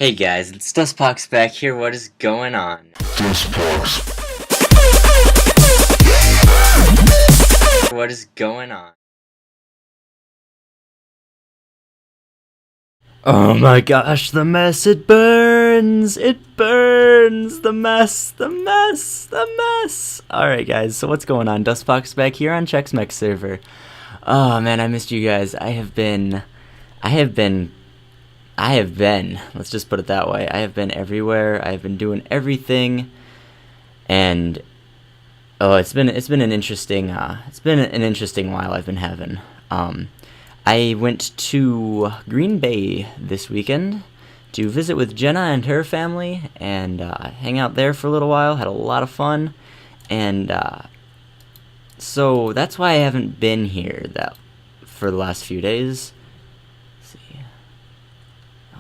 Hey guys, it's DustPox back here. What is going on? DustPox. What is going on? Oh my gosh, the mess, it burns! It burns! The mess, the mess, the mess! Alright guys, so what's going on? DustPox back here on Chex Mex Server. Oh man, I missed you guys. I have been, let's just put it that way. I have been everywhere. I have been doing everything, and oh, it's been an interesting while I've been having. I went to Green Bay this weekend to visit with Jenna and her family and hang out there for a little while. Had a lot of fun, and so that's why I haven't been here for the last few days.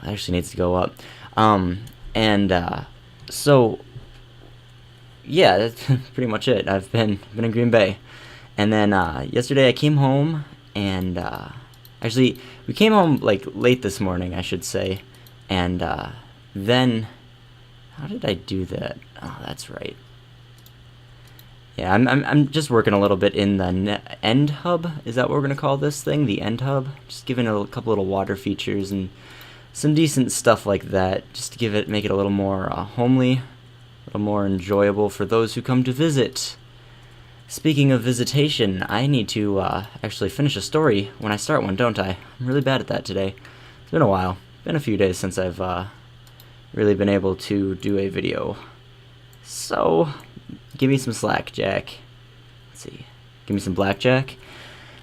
It actually needs to go up. So yeah, that's pretty much it. I've been in Green Bay, and then yesterday I came home, and actually we came home like late this morning, I should say, and then how did I do that? Oh, that's right. Yeah, I'm just working a little bit in the end hub. Is that what we're gonna call this thing? The end hub. Just giving it a couple little water features and some decent stuff like that, just to make it a little more homely, a little more enjoyable for those who come to visit. Speaking of visitation, I need to actually finish a story when I start one, don't I? I'm really bad at that today. It's been a while. Been a few days since I've really been able to do a video. So, give me some slack, Jack. Let's see. Give me some blackjack.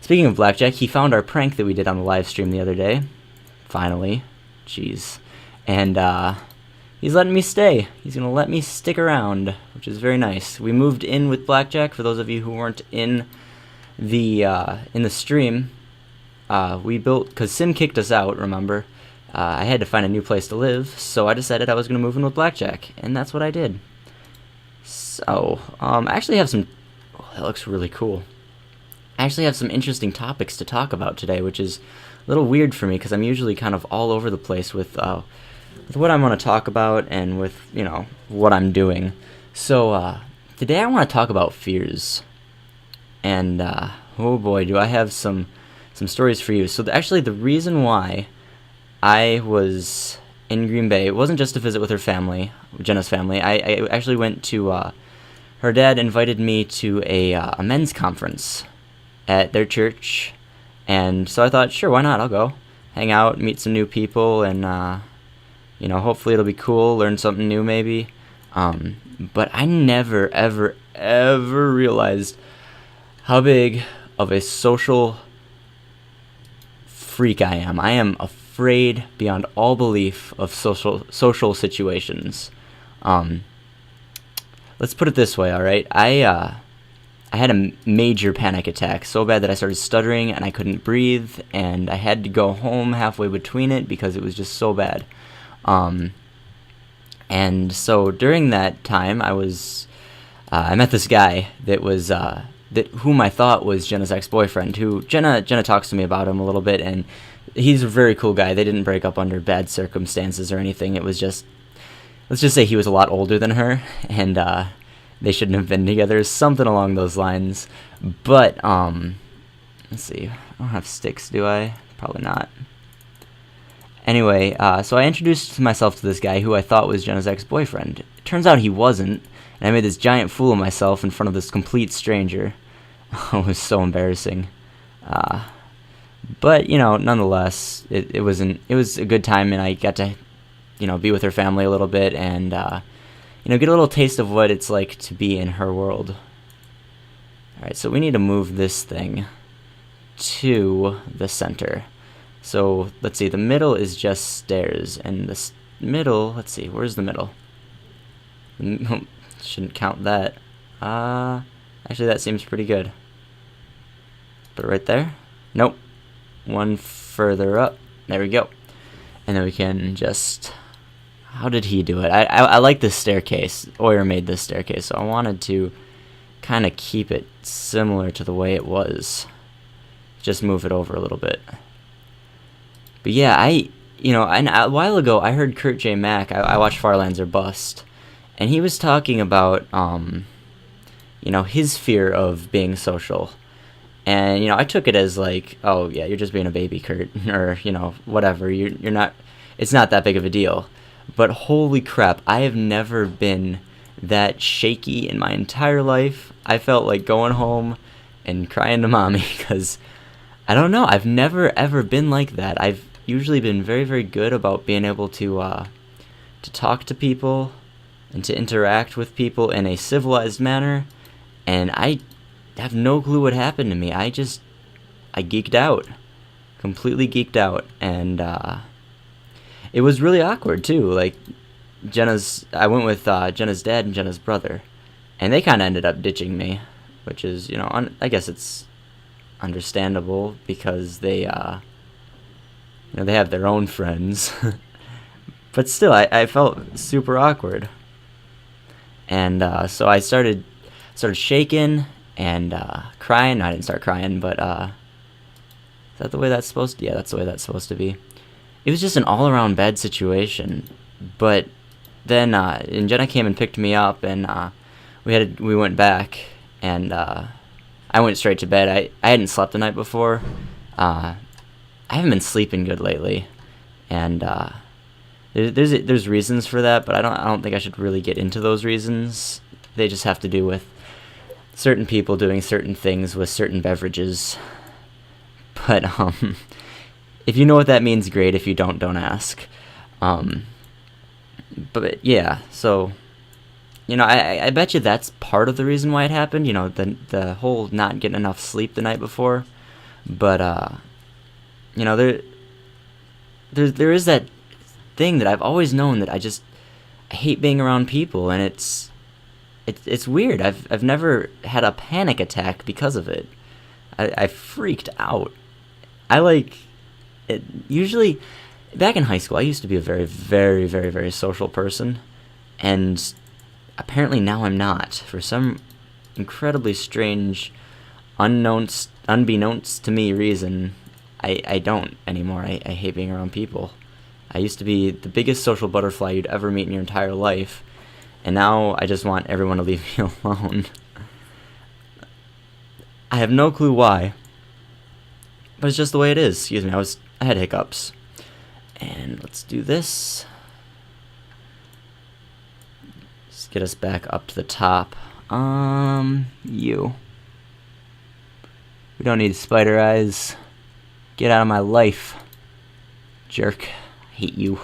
Speaking of blackjack, he found our prank that we did on the live stream the other day. Finally. Jeez. And he's letting me stay. He's gonna let me stick around, which is very nice. We moved in with blackjack. For those of you who weren't in the stream, we built, because Sim kicked us out, remember. I had to find a new place to live, so I decided I was gonna move in with blackjack, and that's what I did. So I actually have some, oh, that looks really cool. I actually have some interesting topics to talk about today, which is a little weird for me because I'm usually kind of all over the place with what I want to talk about and with, you know, what I'm doing. So today I want to talk about fears, and oh boy, do I have some stories for you. So actually, the reason why I was in Green Bay, it wasn't just to visit with her family, Jenna's family. I actually went to her dad invited me to a men's conference at their church. And so I thought, sure, why not? I'll go hang out, meet some new people, and you know, hopefully it'll be cool, learn something new maybe. But I never, ever, ever realized how big of a social freak I am. I am afraid beyond all belief of social situations. Let's put it this way, all right? I had a major panic attack, so bad that I started stuttering and I couldn't breathe, and I had to go home halfway between it because it was just so bad. And so during that time, I met this guy that was whom I thought was Jenna's ex-boyfriend. Who Jenna talks to me about him a little bit, and he's a very cool guy. They didn't break up under bad circumstances or anything. It was just, let's just say he was a lot older than her, and they shouldn't have been together, something along those lines. But, let's see, I don't have sticks, do I? Probably not. Anyway, so I introduced myself to this guy who I thought was Jenna's ex-boyfriend. It turns out he wasn't, and I made this giant fool of myself in front of this complete stranger. It was so embarrassing. But, you know, nonetheless, it was a good time, and I got to, you know, be with her family a little bit, and, you know, get a little taste of what it's like to be in her world. Alright, so we need to move this thing to the center. So, let's see, the middle is just stairs, and the middle, let's see, where's the middle? Shouldn't count that. Actually, that seems pretty good. Put it right there? Nope. One further up. There we go. And then we can just... How did he do it? I like this staircase. Oyer made this staircase, so I wanted to kind of keep it similar to the way it was. Just move it over a little bit. But yeah, you know, and a while ago I heard Kurt J. Mack. I watched Farlands or Bust, and he was talking about you know, his fear of being social. And, you know, I took it as like, oh yeah, you're just being a baby, Kurt, or, you know, whatever. You're not. It's not that big of a deal. But holy crap, I have never been that shaky in my entire life. I felt like going home and crying to mommy because I don't know. I've never ever been like that. I've usually been very, very good about being able to talk to people and to interact with people in a civilized manner. And I have no clue what happened to me. I geeked out, completely geeked out, and it was really awkward too. Like I went with Jenna's dad and Jenna's brother, and they kind of ended up ditching me, which is, you know, I guess it's understandable because they, you know, they have their own friends. But still, I felt super awkward, and so I started shaking and crying. No, I didn't start crying, but is that the way that's supposed to? Yeah, that's the way that's supposed to be. It was just an all-around bad situation, but then and Jenna came and picked me up, and we went back, and I went straight to bed. I hadn't slept the night before. I haven't been sleeping good lately, and there's reasons for that, but I don't think I should really get into those reasons. They just have to do with certain people doing certain things with certain beverages. But if you know what that means, great. If you don't ask. But yeah, so, you know, I bet you that's part of the reason why it happened. You know, the whole not getting enough sleep the night before. But you know, there is that thing that I've always known that I hate being around people, and it's weird. I've never had a panic attack because of it. I freaked out. I like it. Usually, back in high school, I used to be a very, very, very, very social person, and apparently now I'm not. For some incredibly strange, unbeknownst to me reason, I don't anymore. I hate being around people. I used to be the biggest social butterfly you'd ever meet in your entire life, and now I just want everyone to leave me alone. I have no clue why, but it's just the way it is. Excuse me, I had hiccups. And let's do this. Let's get us back up to the top. You. We don't need spider eyes. Get out of my life, jerk. I hate you.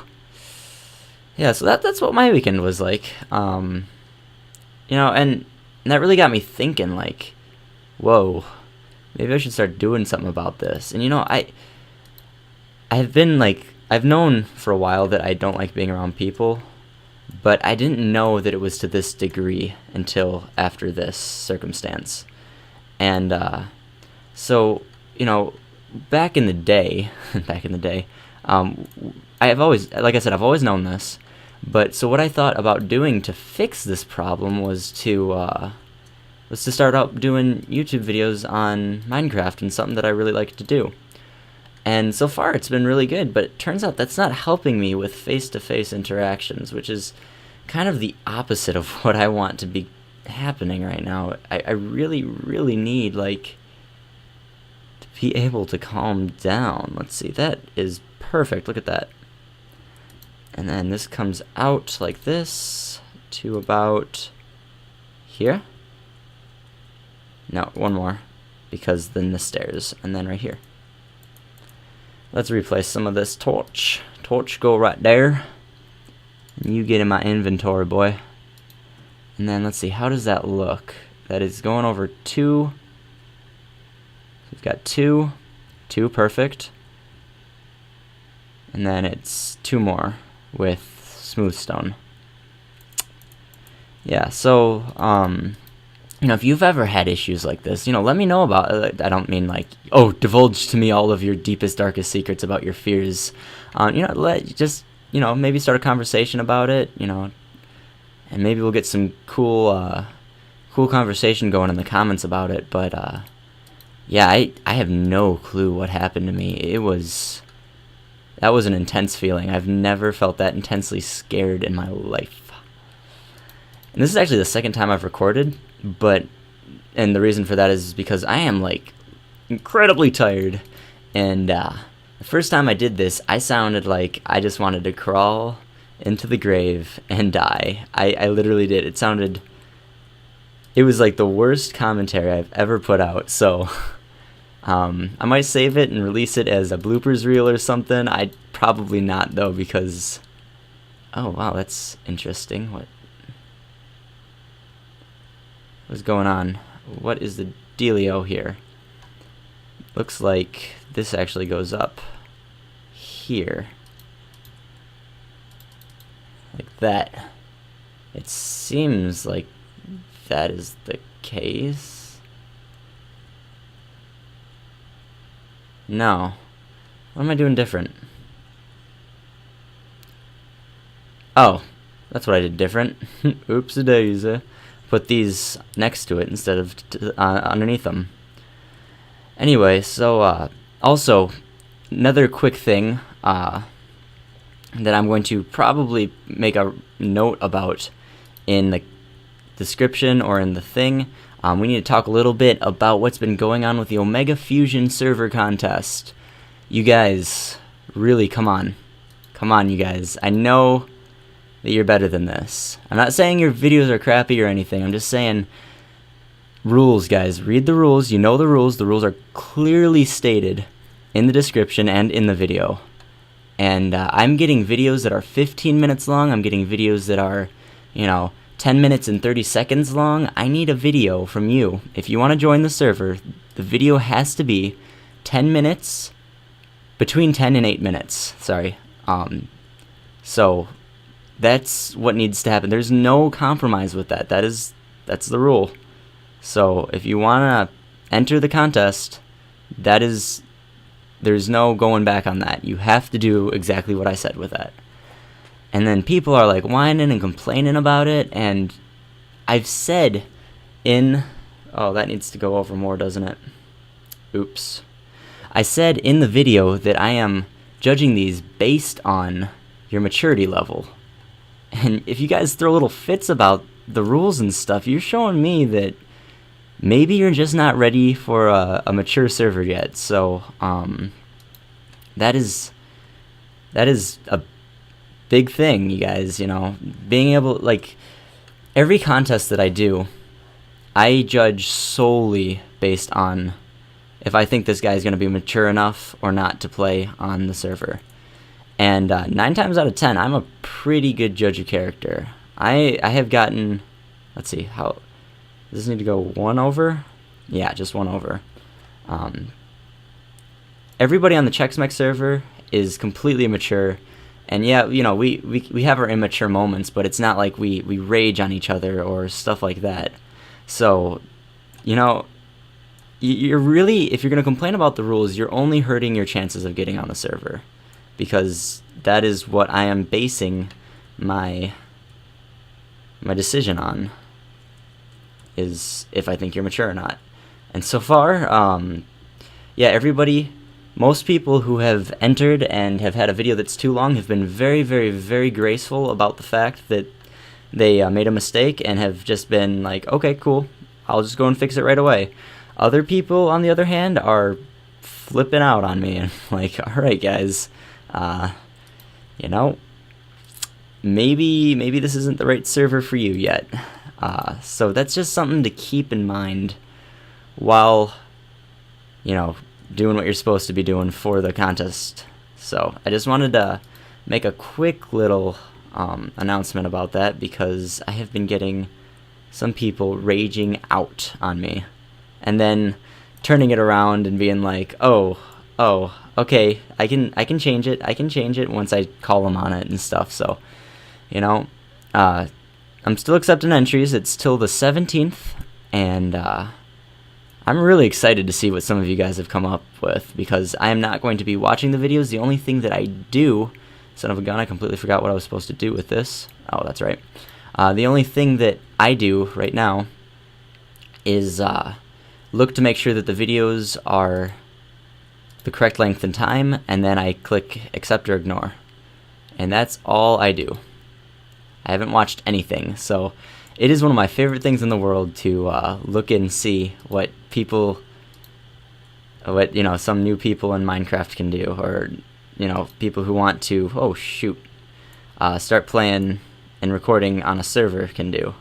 Yeah, so that's what my weekend was like. You know, and that really got me thinking, like, whoa, maybe I should start doing something about this. And you know, I've known for a while that I don't like being around people, but I didn't know that it was to this degree until after this circumstance. And so, you know, back in the day, I've always, like I said, I've always known this. But so what I thought about doing to fix this problem was to start out doing YouTube videos on MineCraft, and something that I really like to do. And so far it's been really good, but it turns out that's not helping me with face-to-face interactions, which is kind of the opposite of what I want to be happening right now. I really, really need, like, to be able to calm down. Let's see, that is perfect. Look at that. And then this comes out like this to about here. No, one more, because then the stairs, and then right here. Let's replace some of this torch. Torch, go right there. And you get in my inventory, boy. And then let's see, how does that look? That is going over 2. We've got 2, perfect. And then it's 2 more with smooth stone. Yeah, so, you know, if you've ever had issues like this, you know, let me know about it. I don't mean like, oh, divulge to me all of your deepest, darkest secrets about your fears. You know, just, you know, maybe start a conversation about it, you know, and maybe we'll get some cool conversation going in the comments about it. But, yeah, I have no clue what happened to me. That was an intense feeling. I've never felt that intensely scared in my life. And this is actually the second time I've recorded, and the reason for that is because I am like incredibly tired. And the first time I did this, I sounded like I just wanted to crawl into the grave and die. I literally did. It was like the worst commentary I've ever put out. So I might save it and release it as a bloopers reel or something. I'd probably not though, because oh wow, that's interesting. What's going on? What is the dealio here? Looks like this actually goes up here. Like that. It seems like that is the case. No. What am I doing different? Oh, that's what I did different. Oops-a-daisy. Put these next to it instead of underneath them. Anyway, so also another quick thing that I'm going to probably make a note about in the description or in the thing. We need to talk a little bit about what's been going on with the Omega Fusion server contest. You guys, really, come on, you guys. I know that you're better than this. I'm not saying your videos are crappy or anything. I'm just saying rules, guys. Read the rules. You know the rules. The rules are clearly stated in the description and in the video. And I'm getting videos that are 15 minutes long. I'm getting videos that are, 10 minutes and 30 seconds long. I need a video from you. If you want to join the server, the video has to be 10 minutes, between 10 and 8 minutes. Sorry. So that's what needs to happen. There's no compromise with that. That's the rule. So if you want to enter the contest, there's no going back on that. You have to do exactly what I said with that. And then people are like whining and complaining about it, and I've said oh, that needs to go over more, doesn't it? Oops. I said in the video that I am judging these based on your maturity level. And if you guys throw little fits about the rules and stuff, you're showing me that maybe you're just not ready for a mature server yet. So that is a big thing, you guys. Being able, like, every contest that I do, I judge solely based on if I think this guy's going to be mature enough or not to play on the server. And 9 times out of 10, I'm a pretty good judge of character. I have gotten, let's see, how does this need to go 1 over? Yeah, just 1 over. Everybody on the Chex Mex server is completely mature, and yeah, we have our immature moments, but it's not like we rage on each other or stuff like that. So, you're really, if you're going to complain about the rules, you're only hurting your chances of getting on the server, because that is what I am basing my decision on, is if I think you're mature or not. And so far, yeah, most people who have entered and have had a video that's too long have been very, very, very graceful about the fact that they made a mistake and have just been like, okay, cool, I'll just go and fix it right away. Other people, on the other hand, are flipping out on me and like, all right, guys, maybe this isn't the right server for you yet. So that's just something to keep in mind while, doing what you're supposed to be doing for the contest. So I just wanted to make a quick little announcement about that, because I have been getting some people raging out on me and then turning it around and being like, oh, okay, I can change it once I call them on it and stuff. So, I'm still accepting entries. It's till the 17th, and I'm really excited to see what some of you guys have come up with, because I am not going to be watching the videos. The only thing that I do, son of a gun, I completely forgot what I was supposed to do with this. Oh, that's right. The only thing that I do right now is look to make sure that the videos are the correct length and time, and then I click accept or ignore. And that's all I do. I haven't watched anything, so it is one of my favorite things in the world to look and see what people, some new people in Minecraft can do, or people who want to, oh shoot, start playing and recording on a server can do.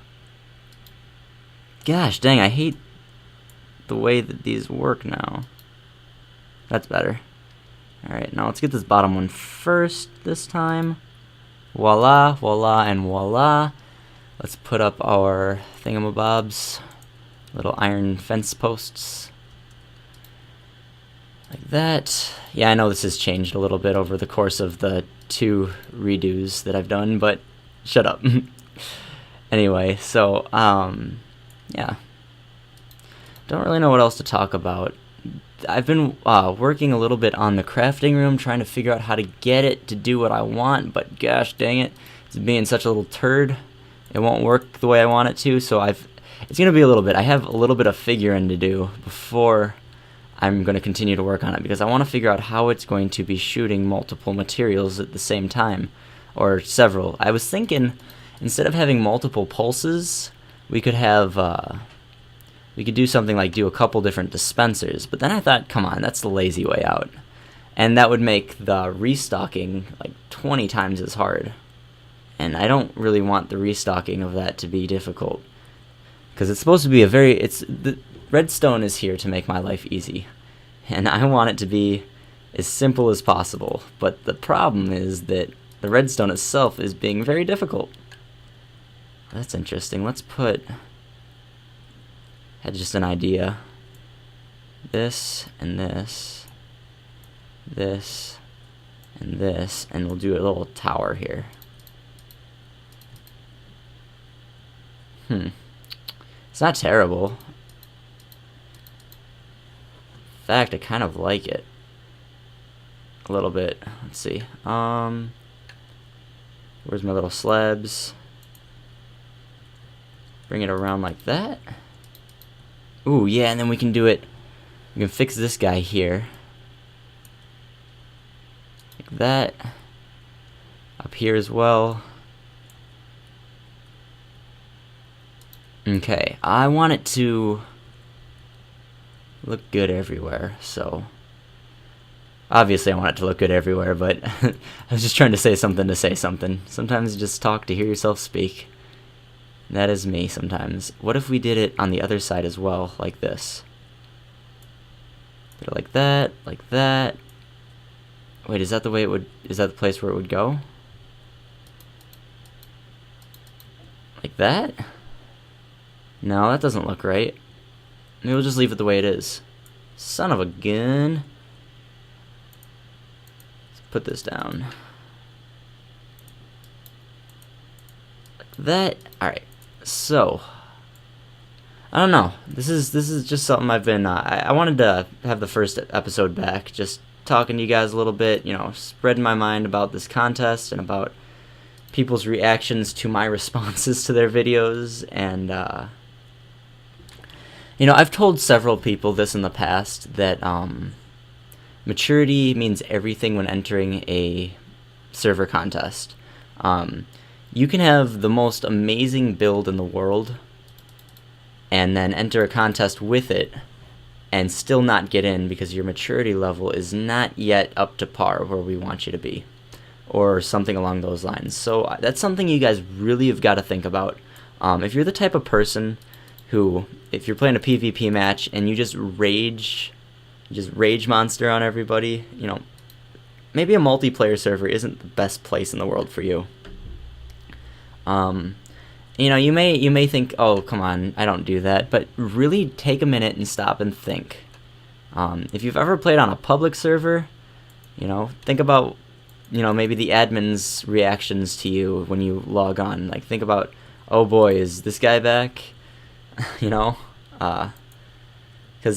Gosh dang, I hate the way that these work now. That's better. Alright, now let's get this bottom one first this time. Voila, voila, and voila. Let's put up our thingamabobs, little iron fence posts. Like that. Yeah, I know this has changed a little bit over the course of the 2 redos that I've done, but shut up. Anyway, so, yeah. Don't really know what else to talk about. I've been working a little bit on the crafting room, trying to figure out how to get it to do what I want, but gosh dang it, it's being such a little turd. It won't work the way I want it to, so it's going to be a little bit. I have a little bit of figuring to do before I'm going to continue to work on it, because I want to figure out how it's going to be shooting multiple materials at the same time, or several. I was thinking, instead of having multiple pulses, we could have, we could do something like do a couple different dispensers, but then I thought, come on, that's the lazy way out. And that would make the restocking like 20 times as hard. And I don't really want the restocking of that to be difficult, because it's supposed to be the redstone is here to make my life easy, and I want it to be as simple as possible. But the problem is that the redstone itself is being very difficult. That's interesting. Let's put, had just an idea, this and this, this and this, and we'll do a little tower here. It's not terrible. In fact, I kind of like it a little bit. Let's see. Where's my little slabs? Bring it around like that. Ooh, yeah, and then we can do it. We can fix this guy here. Like that. Up here as well. Okay, I want it to look good everywhere, so obviously I want it to look good everywhere, but I was just trying to say something to say something. Sometimes you just talk to hear yourself speak. That is me sometimes. What if we did it on the other side as well, like this? Put it like that, like that. Wait, is that the way it would, is that the place where it would go? Like that? No, that doesn't look right. Maybe we'll just leave it the way it is. Son of a gun. Let's put this down. Like that. Alright. So, I don't know. This is just something I've been, I wanted to have the first episode back, just talking to you guys a little bit, spreading my mind about this contest and about people's reactions to my responses to their videos. And I've told several people this in the past, that maturity means everything when entering a server contest. You can have the most amazing build in the world and then enter a contest with it and still not get in because your maturity level is not yet up to par where we want you to be, or something along those lines. So that's something you guys really have got to think about. If you're the type of person who, if you're playing a PvP match and you just rage monster on everybody, maybe a multiplayer server isn't the best place in the world for you. You may think, oh, come on, I don't do that, but really take a minute and stop and think. If you've ever played on a public server, think about, maybe the admin's reactions to you when you log on. Like, think about, oh boy, is this guy back? Because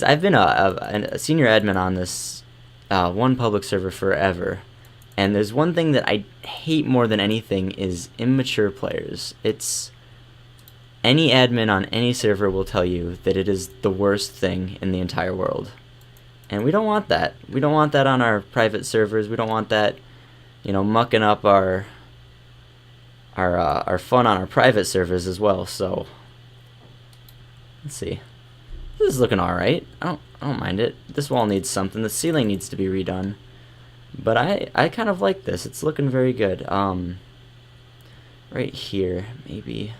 I've been a senior admin on this one public server forever. And there's one thing that I hate more than anything is immature players. Any admin on any server will tell you that it is the worst thing in the entire world. And we don't want that. We don't want that on our private servers. We don't want that, you know, mucking up our fun on our private servers as well. So let's see. This is looking all right. I don't mind it. This wall needs something. The ceiling needs to be redone. But I kind of like this. It's looking very good. Right here, maybe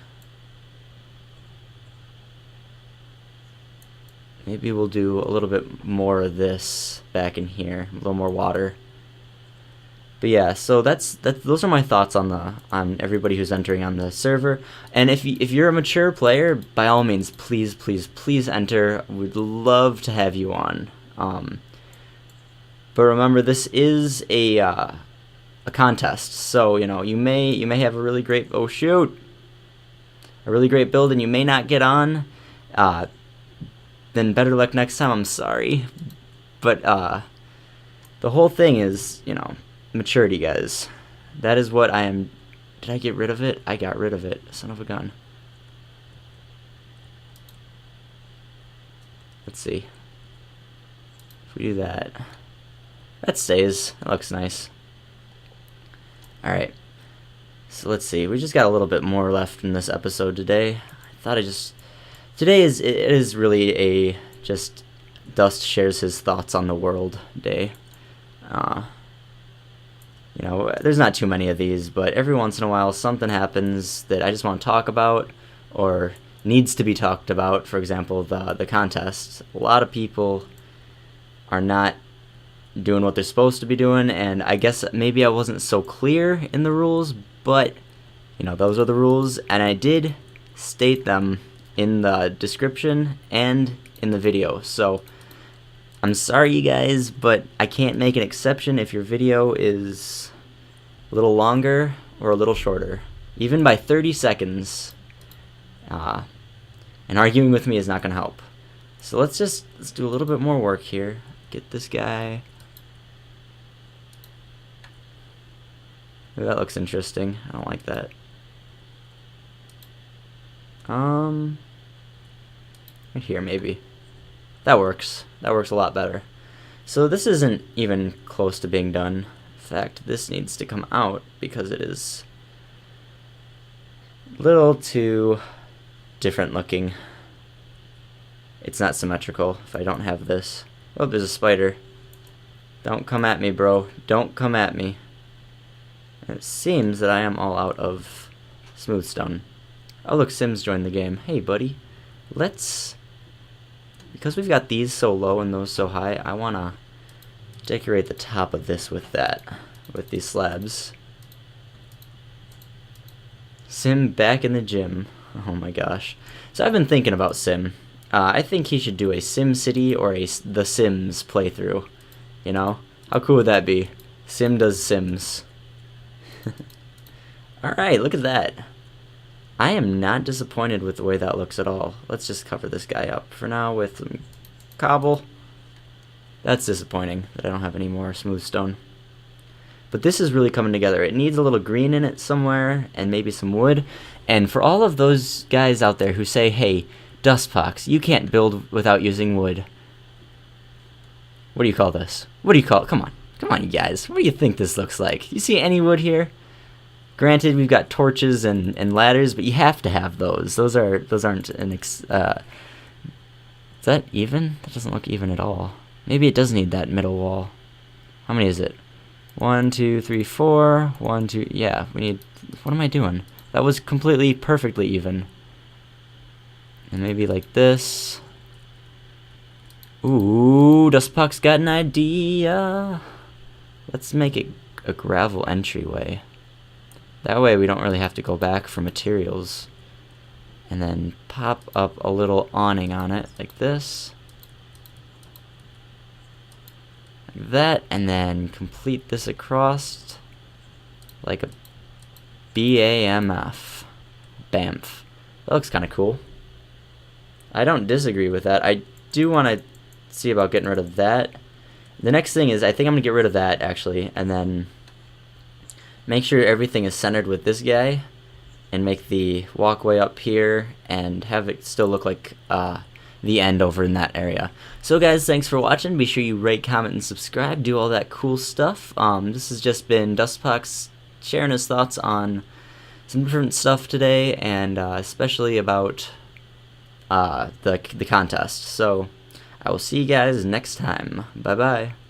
we'll do a little bit more of this back in here, a little more water. But yeah, so those are my thoughts on everybody who's entering on the server. And if you're a mature player, by all means, please enter. We'd love to have you on. But remember, this is a contest, so you know you may have a really great a really great build, and you may not get on. Then better luck next time. I'm sorry, but the whole thing is, you know, maturity, guys. That is what I am. Did I get rid of it? I got rid of it. Son of a gun. Let's see. If we do that, that stays. It looks nice. Alright. So let's see. We just got a little bit more left in this episode today. I thought today is really a just Dust shares his thoughts on the world day. You know, there's not too many of these, but every once in a while something happens that I just want to talk about or needs to be talked about. For example, the contest. A lot of people are not doing what they're supposed to be doing, and I guess maybe I wasn't so clear in the rules, but you know, those are the rules, and I did state them in the description and in the video. So I'm sorry, you guys, but I can't make an exception if your video is a little longer or a little shorter, even by 30 seconds. And arguing with me is not going to help. So let's do a little bit more work here. Get this guy. Ooh, that looks interesting. I don't like that. Right here, maybe. That works. That works a lot better. So this isn't even close to being done. In fact, this needs to come out because it is a little too different looking. It's not symmetrical if I don't have this. Oh, there's a spider. Don't come at me, bro. Don't come at me. And it seems that I am all out of smooth stone. Oh, look, Sims joined the game. Hey, buddy. Let's... Because we've got these so low and those so high, I want to decorate the top of this with that. With these slabs. Sim back in the gym. Oh my gosh. So I've been thinking about Sim. I think he should do a Sim City or a The Sims playthrough. You know? How cool would that be? Sim does Sims. Alright, look at that. I am not disappointed with the way that looks at all. Let's just cover this guy up for now with some cobble. That's disappointing that I don't have any more smooth stone. But this is really coming together. It needs a little green in it somewhere and maybe some wood. And for all of those guys out there who say, hey, DustPox, you can't build without using wood. What do you call this? What do you call it? Come on. Come on, you guys. What do you think this looks like? You see any wood here? Granted, we've got torches and ladders, but you have to have those. Those aren't an is that even? That doesn't look even at all. Maybe it does need that middle wall. How many is it? 1, 2, 3, 4. 1, 2. Yeah, we need. What am I doing? That was completely perfectly even. And maybe like this. Ooh, DustPox got an idea. Let's make it a gravel entryway. That way we don't really have to go back for materials. And then pop up a little awning on it, like this. Like that, and then complete this across like a BAMF. BAMF. That looks kind of cool. I don't disagree with that. I do want to see about getting rid of that. The next thing is, I think I'm going to get rid of that, actually, and then make sure everything is centered with this guy, and make the walkway up here, and have it still look like the end over in that area. So guys, thanks for watching. Be sure you rate, comment, and subscribe. Do all that cool stuff. This has just been DustPox sharing his thoughts on some different stuff today, and especially about the contest. So I will see you guys next time. Bye bye.